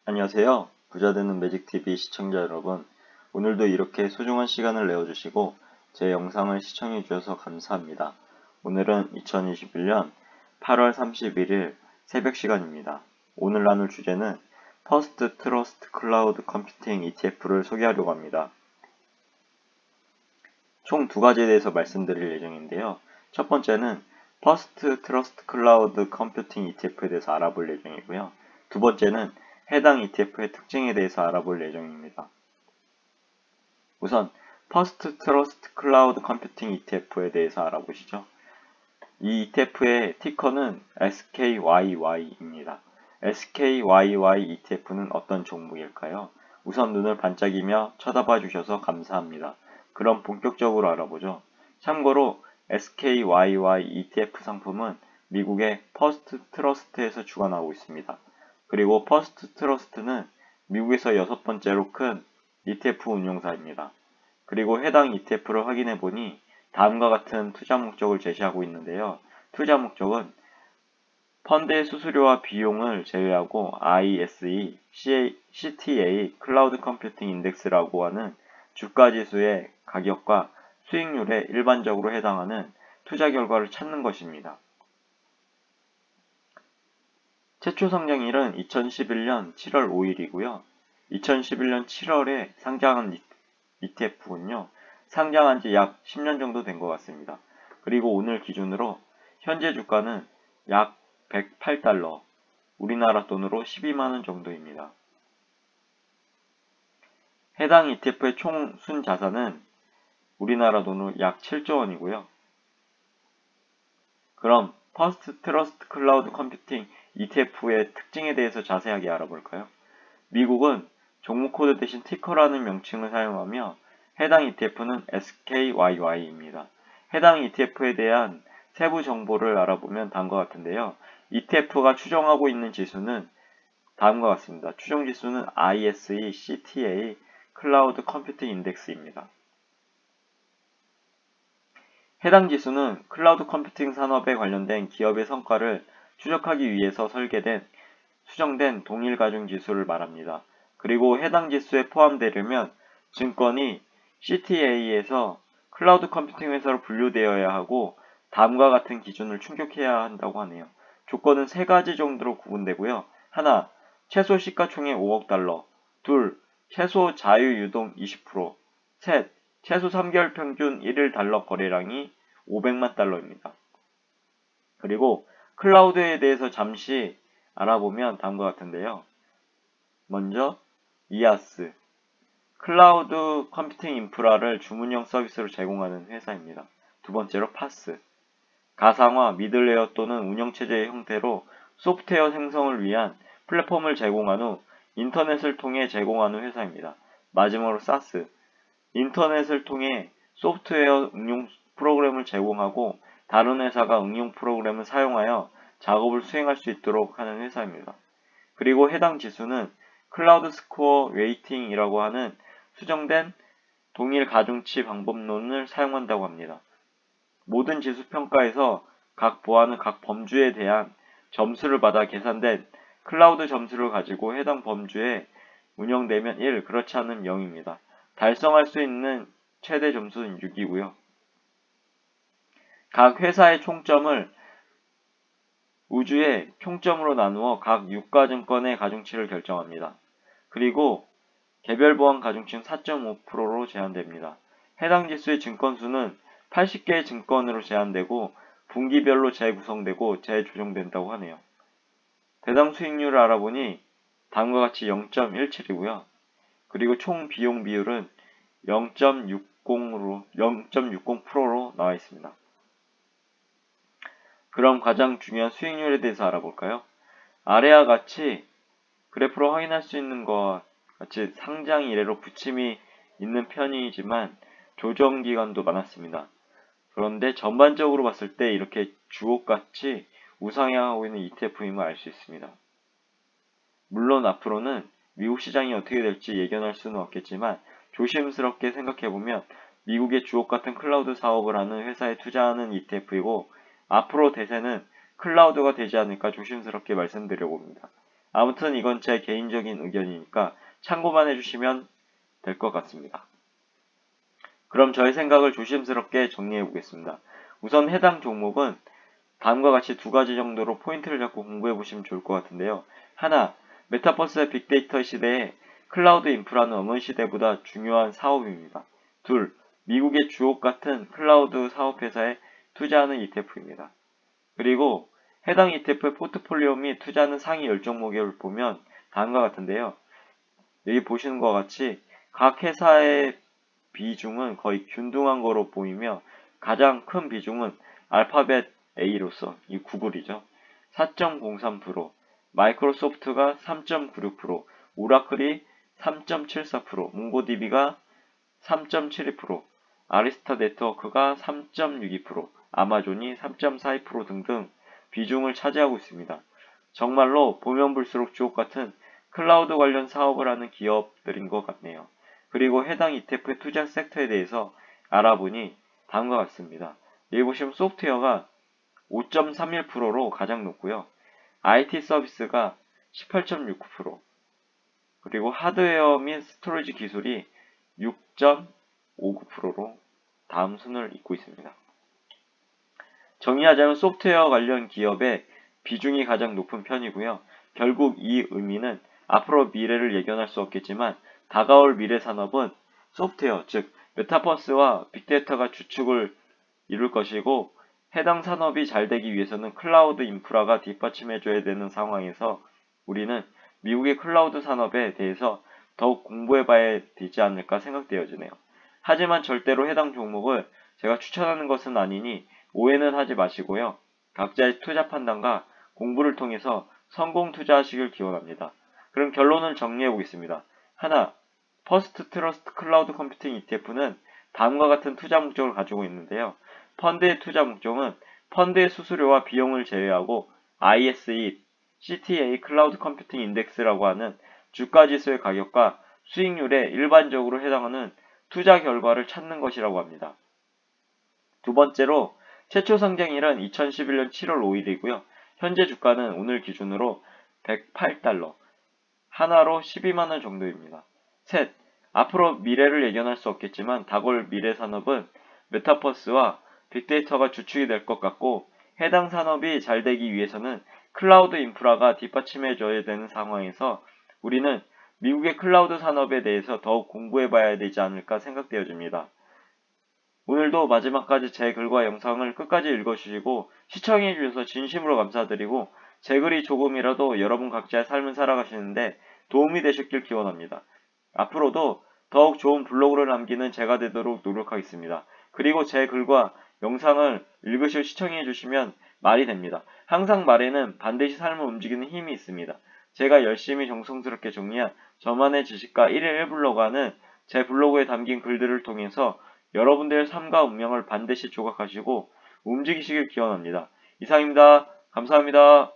안녕하세요. 부자되는 매직TV 시청자 여러분. 오늘도 이렇게 소중한 시간을 내어주시고 제 영상을 시청해주셔서 감사합니다. 오늘은 2021년 8월 31일 새벽 시간입니다. 오늘 나눌 주제는 퍼스트 트러스트 클라우드 컴퓨팅 ETF를 소개하려고 합니다. 총 두 가지에 대해서 말씀드릴 예정인데요. 첫 번째는 퍼스트 트러스트 클라우드 컴퓨팅 ETF에 대해서 알아볼 예정이고요. 두 번째는 해당 ETF의 특징에 대해서 알아볼 예정입니다. 우선 퍼스트 트러스트 클라우드 컴퓨팅 ETF에 대해서 알아보시죠. 이 ETF의 티커는 SKYY입니다. SKYY ETF는 어떤 종목일까요? 우선 눈을 반짝이며 쳐다봐 주셔서 감사합니다. 그럼 본격적으로 알아보죠. 참고로 SKYY ETF 상품은 미국의 퍼스트 트러스트에서 주관하고 있습니다. 그리고 퍼스트 트러스트는 미국에서 6번째로 큰 ETF 운용사입니다. 그리고 해당 ETF를 확인해 보니 다음과 같은 투자 목적을 제시하고 있는데요. 투자 목적은 펀드의 수수료와 비용을 제외하고 ISE, CTA, 클라우드 컴퓨팅 인덱스라고 하는 주가지수의 가격과 수익률에 일반적으로 해당하는 투자 결과를 찾는 것입니다. 최초 상장일은 2011년 7월 5일이고요. 2011년 7월에 상장한 ETF군요. 상장한 지 약 10년 정도 된 것 같습니다. 그리고 오늘 기준으로 현재 주가는 약 108달러, 우리나라 돈으로 12만원 정도입니다. 해당 ETF의 총 순자산은 우리나라 돈으로 약 7조 원이고요. 그럼 퍼스트 트러스트 클라우드 컴퓨팅 ETF의 특징에 대해서 자세하게 알아볼까요? 미국은 종목 코드 대신 티커라는 명칭을 사용하며 해당 ETF는 SKYY입니다. 해당 ETF에 대한 세부 정보를 알아보면 다음과 같은데요. ETF가 추정하고 있는 지수는 다음과 같습니다. 추정 지수는 ISE, CTA, 클라우드 컴퓨팅 인덱스입니다. 해당 지수는 클라우드 컴퓨팅 산업에 관련된 기업의 성과를 추적하기 위해서 수정된 동일 가중 지수를 말합니다. 그리고 해당 지수에 포함되려면 증권이 CTA에서 클라우드 컴퓨팅 회사로 분류되어야 하고 다음과 같은 기준을 충족해야 한다고 하네요. 조건은 세 가지 정도로 구분되고요. 하나, 최소 시가총액 5억 달러. 둘, 최소 자유유동 20%. 셋, 최소 3개월 평균 1일 달러 거래량이 500만 달러입니다. 그리고 클라우드에 대해서 잠시 알아보면 다음과 같은데요. 먼저 이아스, 클라우드 컴퓨팅 인프라를 주문형 서비스로 제공하는 회사입니다. 두 번째로 파스, 가상화, 미들레어 또는 운영체제의 형태로 소프트웨어 생성을 위한 플랫폼을 제공한 후 인터넷을 통해 제공하는 회사입니다. 마지막으로 사스, 인터넷을 통해 소프트웨어 응용 프로그램을 제공하고 다른 회사가 응용 프로그램을 사용하여 작업을 수행할 수 있도록 하는 회사입니다. 그리고 해당 지수는 클라우드 스코어 웨이팅이라고 하는 수정된 동일 가중치 방법론을 사용한다고 합니다. 모든 지수 평가에서 각 보안은 각 범주에 대한 점수를 받아 계산된 클라우드 점수를 가지고 해당 범주에 운영되면 1, 그렇지 않으면 0입니다. 달성할 수 있는 최대 점수는 6이고요. 각 회사의 총점을 우주의 총점으로 나누어 각 유가증권의 가중치를 결정합니다. 그리고 개별 보안 가중치는 4.5%로 제한됩니다. 해당 지수의 증권수는 80개의 증권으로 제한되고 분기별로 재구성되고 재조정된다고 하네요. 대당 수익률을 알아보니 다음과 같이 0.17이고요. 그리고 총 비용 비율은 0.60%로 나와 있습니다. 그럼 가장 중요한 수익률에 대해서 알아볼까요? 아래와 같이 그래프로 확인할 수 있는 것과 같이 상장 이래로 부침이 있는 편이지만 조정 기간도 많았습니다. 그런데 전반적으로 봤을 때 이렇게 주옥같이 우상향하고 있는 ETF임을 알 수 있습니다. 물론 앞으로는 미국 시장이 어떻게 될지 예견할 수는 없겠지만 조심스럽게 생각해보면 미국의 주옥 같은 클라우드 사업을 하는 회사에 투자하는 ETF이고 앞으로 대세는 클라우드가 되지 않을까 조심스럽게 말씀드려봅니다. 아무튼 이건 제 개인적인 의견이니까 참고만 해주시면 될 것 같습니다. 그럼 저의 생각을 조심스럽게 정리해 보겠습니다. 우선 해당 종목은 다음과 같이 두 가지 정도로 포인트를 잡고 공부해 보시면 좋을 것 같은데요. 하나, 메타버스의 빅데이터 시대에 클라우드 인프라는 어느 시대보다 중요한 사업입니다. 둘, 미국의 주옥 같은 클라우드 사업회사에 투자하는 ETF입니다. 그리고 해당 ETF의 포트폴리오 및 투자하는 상위 10종목을 보면 다음과 같은데요. 여기 보시는 것과 같이 각 회사의 비중은 거의 균등한 거로 보이며 가장 큰 비중은 알파벳 A로서 이 구글이죠. 4.03%, 마이크로소프트가 3.96%, 오라클이 3.74%, 몽고DB가 3.72%, 아리스타 네트워크가 3.62%, 아마존이 3.42% 등등 비중을 차지하고 있습니다. 정말로 보면 볼수록 주옥 같은 클라우드 관련 사업을 하는 기업들인 것 같네요. 그리고 해당 ETF의 투자 섹터에 대해서 알아보니 다음과 같습니다. 여기 보시면 소프트웨어가 5.31%로 가장 높고요. IT 서비스가 18.69%, 그리고 하드웨어 및 스토리지 기술이 6.59%로 다음 순을 잇고 있습니다. 정의하자면 소프트웨어 관련 기업의 비중이 가장 높은 편이고요. 결국 이 의미는 앞으로 미래를 예견할 수 없겠지만 다가올 미래 산업은 소프트웨어, 즉 메타버스와 빅데이터가 주축을 이룰 것이고 해당 산업이 잘 되기 위해서는 클라우드 인프라가 뒷받침해줘야 되는 상황에서 우리는 미국의 클라우드 산업에 대해서 더욱 공부해봐야 되지 않을까 생각되어지네요. 하지만 절대로 해당 종목을 제가 추천하는 것은 아니니 오해는 하지 마시고요. 각자의 투자 판단과 공부를 통해서 성공 투자하시길 기원합니다. 그럼 결론을 정리해 보겠습니다. 하나, 퍼스트 트러스트 클라우드 컴퓨팅 ETF는 다음과 같은 투자 목적을 가지고 있는데요. 펀드의 투자 목적은 펀드의 수수료와 비용을 제외하고 ISE, CTA 클라우드 컴퓨팅 인덱스라고 하는 주가 지수의 가격과 수익률에 일반적으로 해당하는 투자 결과를 찾는 것이라고 합니다. 두 번째로 최초 상장일은 2011년 7월 5일이고요. 현재 주가는 오늘 기준으로 108달러, 하나로 12만원 정도입니다. 셋, 앞으로 미래를 예견할 수 없겠지만 다가올 미래 산업은 메타버스와 빅데이터가 주축이 될 것 같고 해당 산업이 잘 되기 위해서는 클라우드 인프라가 뒷받침해줘야 되는 상황에서 우리는 미국의 클라우드 산업에 대해서 더욱 공부해봐야 되지 않을까 생각되어집니다. 오늘도 마지막까지 제 글과 영상을 끝까지 읽어주시고 시청해주셔서 진심으로 감사드리고 제 글이 조금이라도 여러분 각자의 삶을 살아가시는데 도움이 되셨길 기원합니다. 앞으로도 더욱 좋은 블로그를 남기는 제가 되도록 노력하겠습니다. 그리고 제 글과 영상을 읽으시고 시청해주시면 말이 됩니다. 항상 말에는 반드시 삶을 움직이는 힘이 있습니다. 제가 열심히 정성스럽게 정리한 저만의 지식과 1일 1블로그하는 제 블로그에 담긴 글들을 통해서 여러분들의 삶과 운명을 반드시 조각하시고 움직이시길 기원합니다. 이상입니다. 감사합니다.